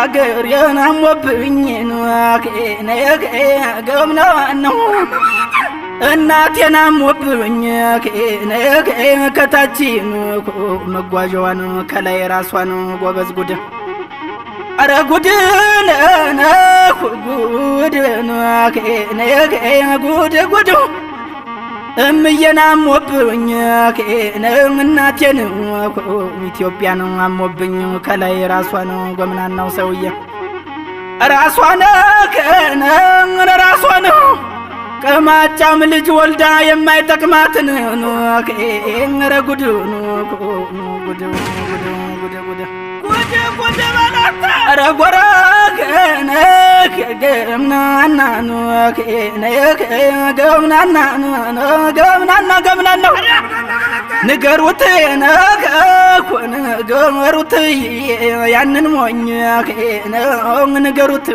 አገር የናሞብኝ ነከ ገምና ነው እናቴን አሞብኝ ነከ ከታች መጓዣዋን ከላይ ራሷን ጎበዝ ጉድ አረ ጉድ ነህ ጉድ ነከ ጉድ ጉድ እምዬን አሞብኝ እናቴን ኢትዮጵያን አሞብኝ ከላይ ራሷን ጎምናናው ሰውዬ ራሷን ራሷን ከማጫም ልጅ ወልዳ የማይጠቅማትን ኧረ ጉድ ጉድ ጉድ ጉድ ጉድ ባላታ ኧረ ጎረገነ ገምናና ገምናና ገምናና ንገሩት ንገሩት ያንን ሞኝ ንገሩት